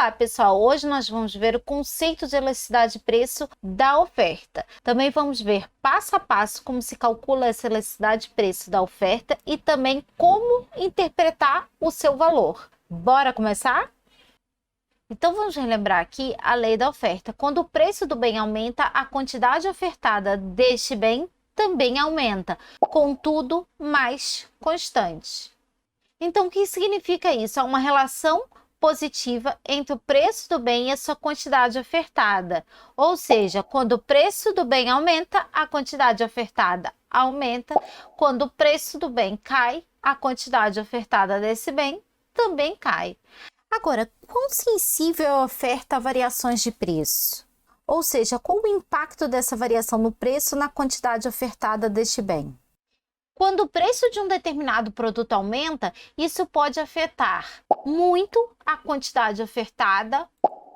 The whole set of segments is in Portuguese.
Olá, pessoal! Hoje nós vamos ver o conceito de elasticidade de preço da oferta. Também vamos ver passo a passo como se calcula essa elasticidade de preço da oferta e também como interpretar o seu valor. Bora começar? Então vamos relembrar aqui a lei da oferta. Quando o preço do bem aumenta, a quantidade ofertada deste bem também aumenta, contudo mais constante. Então o que significa isso? É uma relação positiva entre o preço do bem e a sua quantidade ofertada. Ou seja, quando o preço do bem aumenta, a quantidade ofertada aumenta. Quando o preço do bem cai, a quantidade ofertada desse bem também cai. Agora, quão sensível é a oferta a variações de preço? Ou seja, qual o impacto dessa variação no preço na quantidade ofertada deste bem? Quando o preço de um determinado produto aumenta, isso pode afetar muito a quantidade ofertada,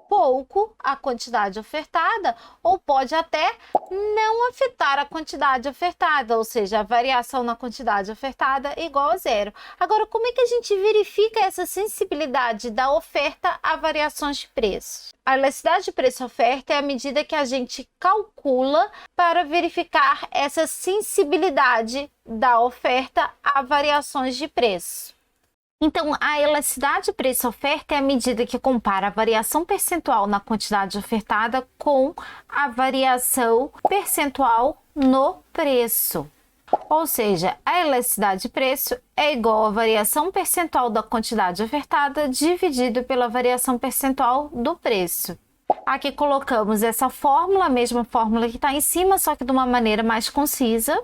pouco a quantidade ofertada, ou pode até não afetar a quantidade ofertada, ou seja, a variação na quantidade ofertada é igual a zero. Agora, como é que a gente verifica essa sensibilidade da oferta a variações de preço? A elasticidade de preço-oferta é a medida que a gente calcula para verificar essa sensibilidade da oferta a variações de preço. Então, a elasticidade de preço-oferta é a medida que compara a variação percentual na quantidade ofertada com a variação percentual no preço. Ou seja, a elasticidade de preço é igual à variação percentual da quantidade ofertada dividido pela variação percentual do preço. Aqui colocamos essa fórmula, a mesma fórmula que está em cima, só que de uma maneira mais concisa.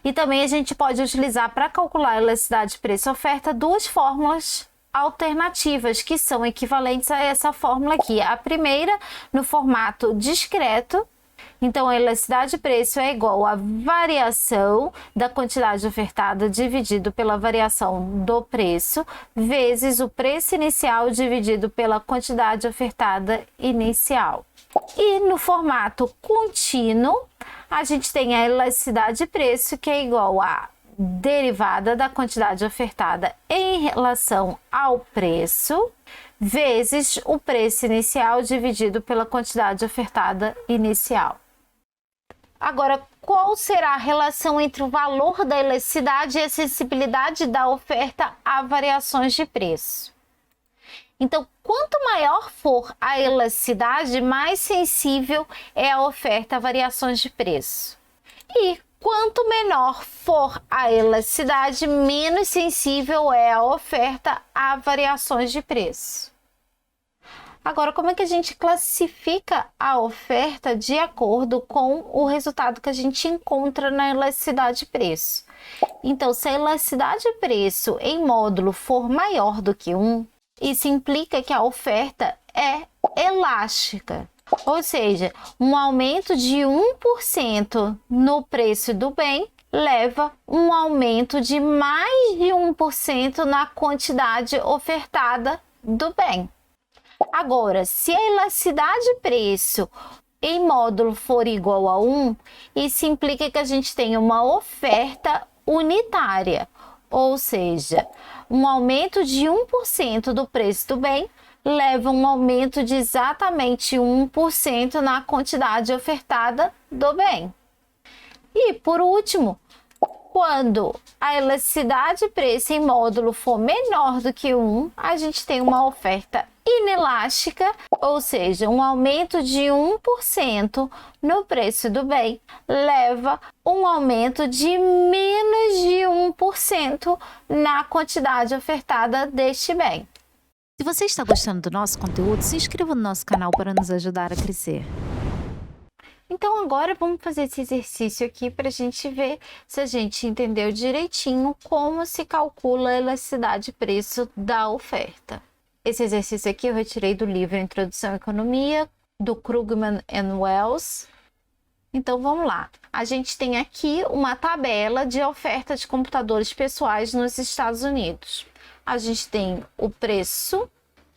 E também a gente pode utilizar para calcular a elasticidade de preço-oferta duas fórmulas alternativas que são equivalentes a essa fórmula aqui. A primeira no formato discreto. Então, a elasticidade de preço é igual à variação da quantidade ofertada dividido pela variação do preço, vezes o preço inicial dividido pela quantidade ofertada inicial. E no formato contínuo, a gente tem a elasticidade de preço, que é igual à derivada da quantidade ofertada em relação ao preço, vezes o preço inicial dividido pela quantidade ofertada inicial. Agora, qual será a relação entre o valor da elasticidade e a sensibilidade da oferta a variações de preço? Então, quanto maior for a elasticidade, mais sensível é a oferta a variações de preço. E quanto menor for a elasticidade, menos sensível é a oferta a variações de preço. Agora, como é que a gente classifica a oferta de acordo com o resultado que a gente encontra na elasticidade de preço? Então, se a elasticidade de preço em módulo for maior do que 1, isso implica que a oferta é elástica. Ou seja, um aumento de 1% no preço do bem leva um aumento de mais de 1% na quantidade ofertada do bem. Agora, se a elasticidade de preço em módulo for igual a 1, isso implica que a gente tem uma oferta unitária, ou seja, um aumento de 1% do preço do bem leva um aumento de exatamente 1% na quantidade ofertada do bem. E, por último, quando a elasticidade de preço em módulo for menor do que 1, a gente tem uma oferta inelástica, ou seja, um aumento de 1% no preço do bem leva um aumento de menos de 1% na quantidade ofertada deste bem. Se você está gostando do nosso conteúdo, se inscreva no nosso canal para nos ajudar a crescer. Então agora vamos fazer esse exercício aqui para a gente ver se a gente entendeu direitinho como se calcula a elasticidade de preço da oferta. Esse exercício aqui eu retirei do livro Introdução à Economia, do Krugman and Wells. Então vamos lá. A gente tem aqui uma tabela de oferta de computadores pessoais nos Estados Unidos. A gente tem o preço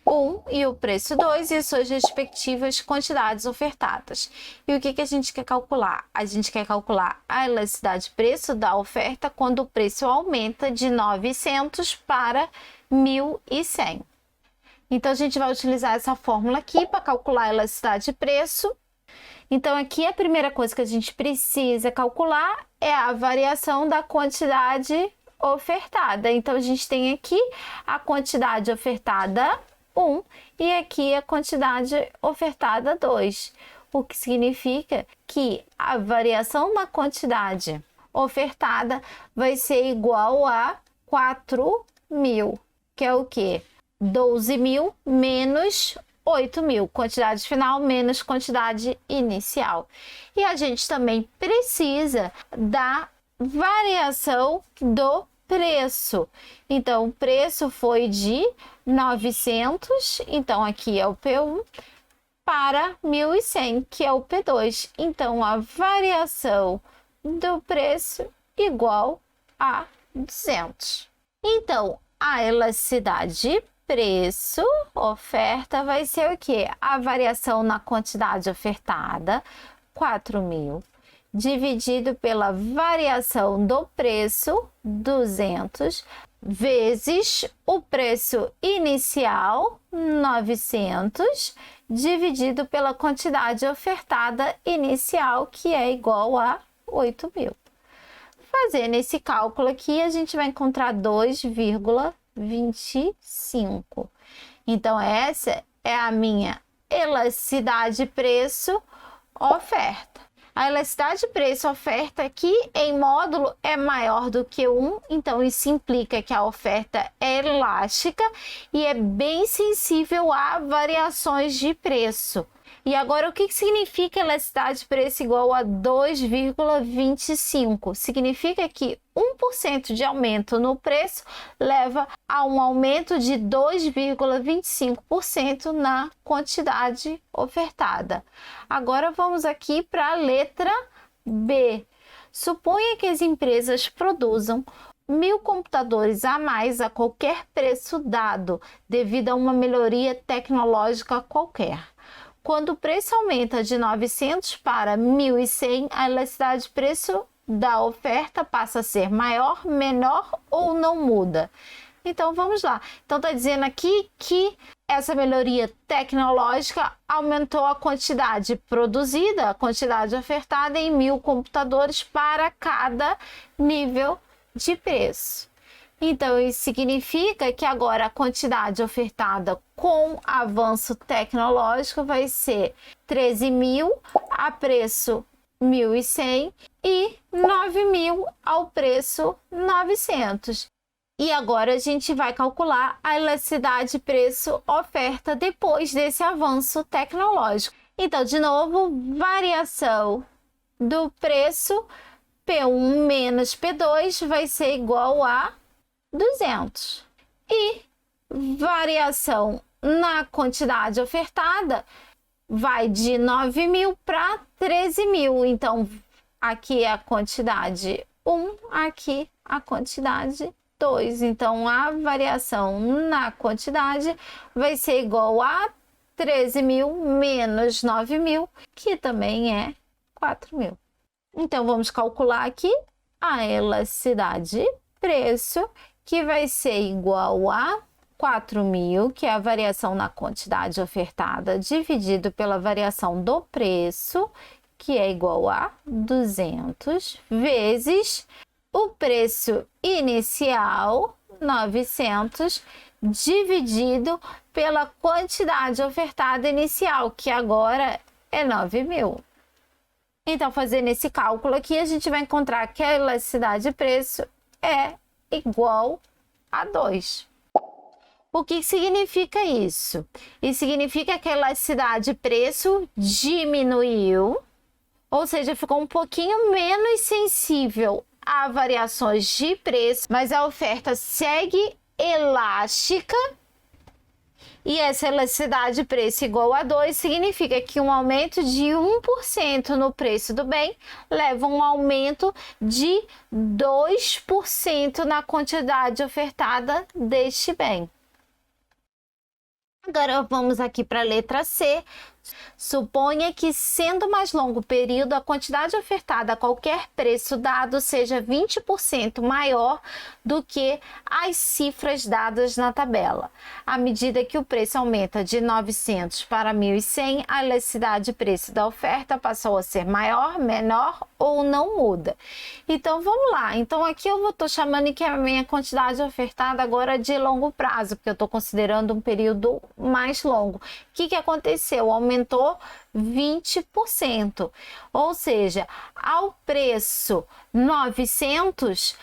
1 e o preço 2 e as suas respectivas quantidades ofertadas. E o que a gente quer calcular? A gente quer calcular a elasticidade de preço da oferta quando o preço aumenta de 900 para 1.100. Então, a gente vai utilizar essa fórmula aqui para calcular a elasticidade de preço. Então, aqui a primeira coisa que a gente precisa calcular é a variação da quantidade ofertada. Então, a gente tem aqui a quantidade ofertada 1 e aqui a quantidade ofertada 2, o que significa que a variação da quantidade ofertada vai ser igual a 4.000, que é o quê? 12.000 menos 8.000, quantidade final menos quantidade inicial. E a gente também precisa da variação do preço. Então, o preço foi de 900, então aqui é o P1, para 1.100, que é o P2. Então, a variação do preço igual a 200. Então, a elasticidade preço, oferta, vai ser o quê? A variação na quantidade ofertada, 4.000, dividido pela variação do preço, 200, vezes o preço inicial, 900, dividido pela quantidade ofertada inicial, que é igual a 8.000. Fazendo esse cálculo aqui, a gente vai encontrar 2,25. Então, essa é a minha elasticidade preço-oferta. A elasticidade preço-oferta aqui em módulo é maior do que 1, então isso implica que a oferta é elástica e é bem sensível a variações de preço. E agora, o que significa elasticidade preço igual a 2,25? Significa que 1% de aumento no preço leva a um aumento de 2,25% na quantidade ofertada. Agora, vamos aqui para a letra B. Suponha que as empresas produzam 1.000 computadores a mais a qualquer preço dado, devido a uma melhoria tecnológica qualquer. Quando o preço aumenta de 900 para 1.100, a elasticidade de preço da oferta passa a ser maior, menor ou não muda. Então, vamos lá. Então, está dizendo aqui que essa melhoria tecnológica aumentou a quantidade produzida, a quantidade ofertada em 1.000 computadores para cada nível de preço. Então, isso significa que agora a quantidade ofertada com avanço tecnológico vai ser 13.000 a preço 1.100 e 9.000 ao preço 900. E agora a gente vai calcular a elasticidade preço-oferta depois desse avanço tecnológico. Então, de novo, variação do preço P1 menos P2 vai ser igual a 200. E variação na quantidade ofertada vai de 9.000 para 13.000. Então, aqui é a quantidade 1, aqui a quantidade 2. Então, a variação na quantidade vai ser igual a 13.000 menos 9.000, que também é 4.000. Então, vamos calcular aqui a elasticidade preço, que vai ser igual a 4.000, que é a variação na quantidade ofertada, dividido pela variação do preço, que é igual a 200, vezes o preço inicial, 900, dividido pela quantidade ofertada inicial, que agora é 9.000. Então, fazendo esse cálculo aqui, a gente vai encontrar que a elasticidade de preço é igual a 2. O que significa isso? Isso significa que a elasticidade de preço diminuiu, ou seja, ficou um pouquinho menos sensível a variações de preço, mas a oferta segue elástica. E essa elasticidade de preço igual a 2 significa que um aumento de 1% no preço do bem leva a um aumento de 2% na quantidade ofertada deste bem. Agora vamos aqui para a letra C. Suponha que, sendo mais longo o período, a quantidade ofertada a qualquer preço dado seja 20% maior do que as cifras dadas na tabela. À medida que o preço aumenta de 900 para 1.100, a elasticidade de preço da oferta passou a ser maior, menor ou não muda. Então vamos lá. Então aqui eu estou chamando que a minha quantidade ofertada agora é de longo prazo, porque eu estou considerando um período mais longo. O que aconteceu? Aumentou 20%, ou seja, ao preço 900,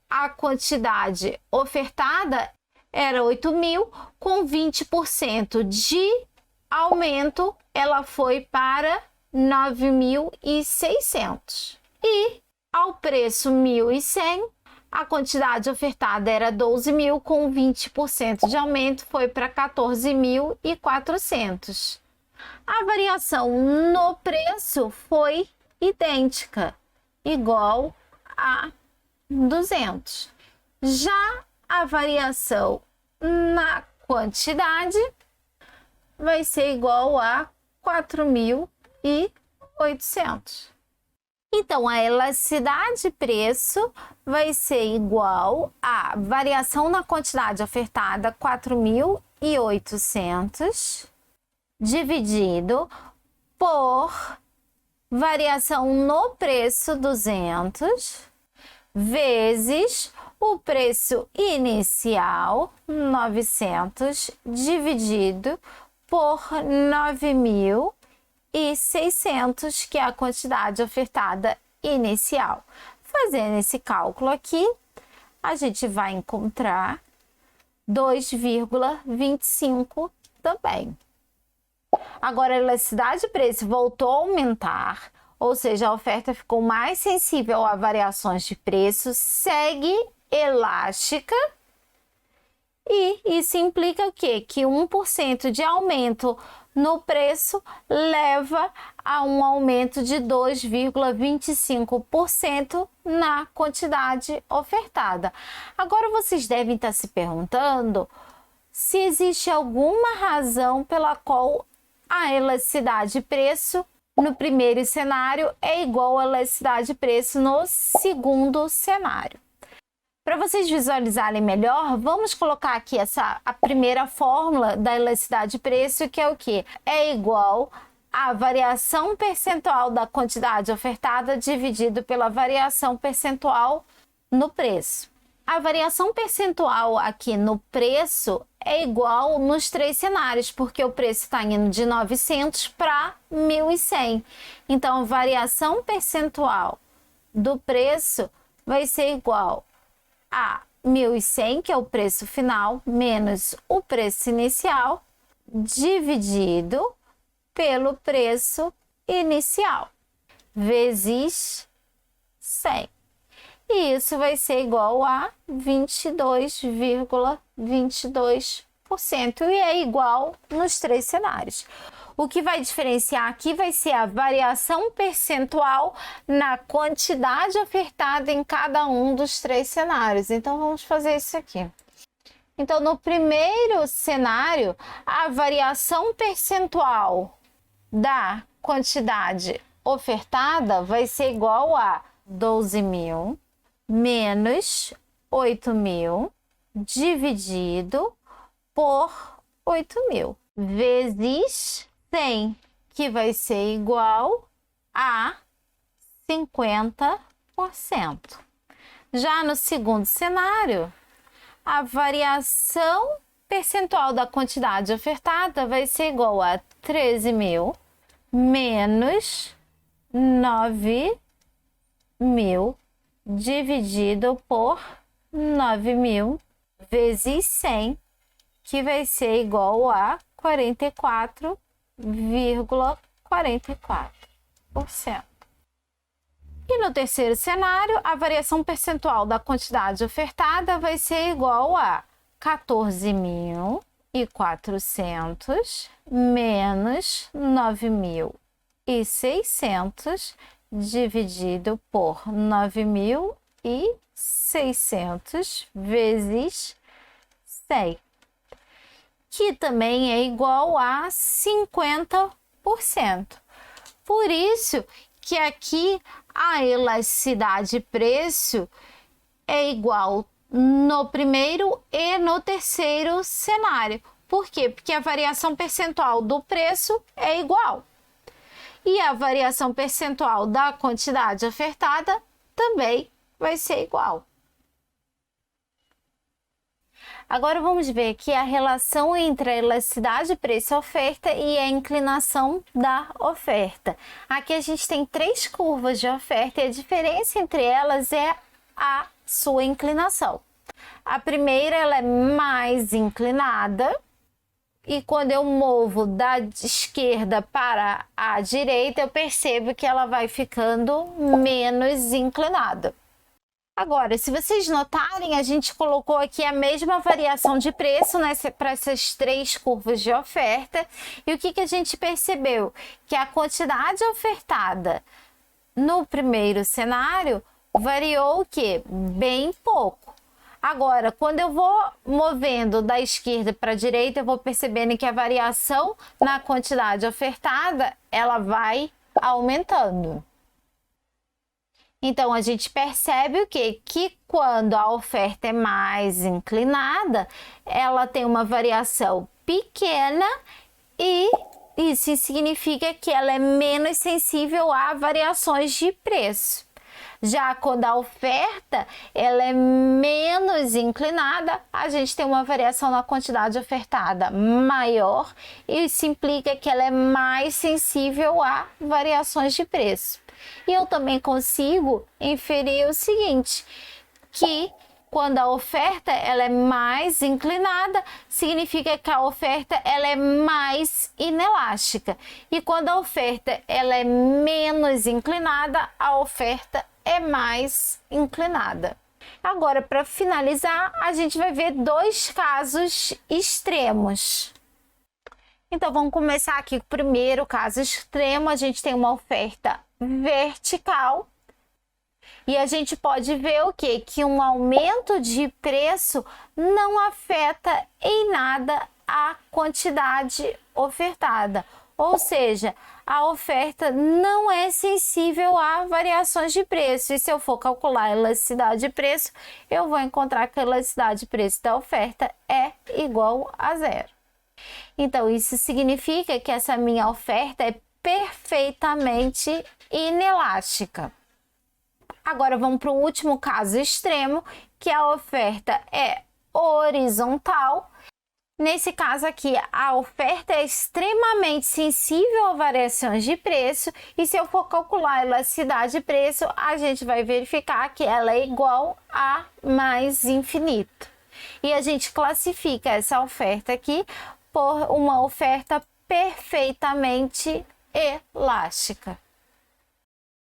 a quantidade ofertada era 8.000, com 20% de aumento, ela foi para 9.600. E ao preço 1.100, a quantidade ofertada era 12.000, com 20% de aumento, foi para 14.400. A variação no preço foi idêntica, igual a 200. Já a variação na quantidade vai ser igual a 4.800. Então, a elasticidade de preço vai ser igual a variação na quantidade ofertada, 4.800, dividido por variação no preço, 200, vezes o preço inicial, 900, dividido por 9.600, que é a quantidade ofertada inicial. Fazendo esse cálculo aqui, a gente vai encontrar 2,25 também. Agora, a elasticidade de preço voltou a aumentar, ou seja, a oferta ficou mais sensível a variações de preço, segue elástica, e isso implica o quê? Que 1% de aumento no preço leva a um aumento de 2,25% na quantidade ofertada. Agora vocês devem estar se perguntando se existe alguma razão pela qual a elasticidade de preço no primeiro cenário é igual à elasticidade de preço no segundo cenário. Para vocês visualizarem melhor, vamos colocar aqui a primeira fórmula da elasticidade de preço, que é o quê? É igual a variação percentual da quantidade ofertada dividido pela variação percentual no preço. A variação percentual aqui no preço é igual nos três cenários, porque o preço está indo de 900 para 1.100. Então, a variação percentual do preço vai ser igual a 1.100, que é o preço final, menos o preço inicial, dividido pelo preço inicial, vezes 100. E isso vai ser igual a 22,22%. E é igual nos três cenários. O que vai diferenciar aqui vai ser a variação percentual na quantidade ofertada em cada um dos três cenários. Então, vamos fazer isso aqui. Então, no primeiro cenário, a variação percentual da quantidade ofertada vai ser igual a 12.000 menos 8.000 dividido por 8.000 vezes 100, que vai ser igual a 50%. Já no segundo cenário, a variação percentual da quantidade ofertada vai ser igual a 13.000 menos 9.000 dividido por 9.000 vezes 100, que vai ser igual a 44,44%. E no terceiro cenário, a variação percentual da quantidade ofertada vai ser igual a 14.400 menos 9.600 dividido por 9.600 vezes 100. que também é igual a 50%. Por isso que aqui a elasticidade preço é igual no primeiro e no terceiro cenário. Por quê? Porque a variação percentual do preço é igual. E a variação percentual da quantidade ofertada também vai ser igual. Agora vamos ver aqui a relação entre a elasticidade preço e oferta e a inclinação da oferta. Aqui a gente tem 3 curvas de oferta e a diferença entre elas é a sua inclinação. A primeira ela é mais inclinada e quando eu movo da esquerda para a direita eu percebo que ela vai ficando menos inclinada. Agora, se vocês notarem, a gente colocou aqui a mesma variação de preço para essas 3 curvas de oferta. E o que a gente percebeu? Que a quantidade ofertada no primeiro cenário variou o quê? Bem pouco. Agora, quando eu vou movendo da esquerda para a direita, eu vou percebendo que a variação na quantidade ofertada, ela vai aumentando. Então, a gente percebe o quê? Que quando a oferta é mais inclinada, ela tem uma variação pequena e isso significa que ela é menos sensível a variações de preço. Já quando a oferta ela é menos inclinada, a gente tem uma variação na quantidade ofertada maior e isso implica que ela é mais sensível a variações de preço. E eu também consigo inferir o seguinte, que quando a oferta ela é mais inclinada, significa que a oferta ela é mais inelástica. E quando a oferta ela é menos inclinada, a oferta é mais inclinada. Agora, para finalizar, a gente vai ver 2 casos extremos. Então, vamos começar aqui com o primeiro caso extremo. A gente tem uma oferta vertical e a gente pode ver o quê? Que um aumento de preço não afeta em nada a quantidade ofertada. Ou seja, a oferta não é sensível a variações de preço. E se eu for calcular a elasticidade de preço, eu vou encontrar que a elasticidade de preço da oferta é igual a 0. Então, isso significa que essa minha oferta é perfeitamente inelástica. Agora, vamos para o último caso extremo, que a oferta é horizontal. Nesse caso aqui, a oferta é extremamente sensível a variações de preço e se eu for calcular a elasticidade de preço, a gente vai verificar que ela é igual a mais infinito. E a gente classifica essa oferta aqui por uma oferta perfeitamente elástica.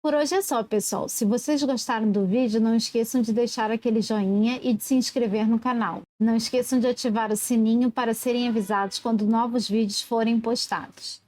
Por hoje é só, pessoal. Se vocês gostaram do vídeo, não esqueçam de deixar aquele joinha e de se inscrever no canal. Não esqueçam de ativar o sininho para serem avisados quando novos vídeos forem postados.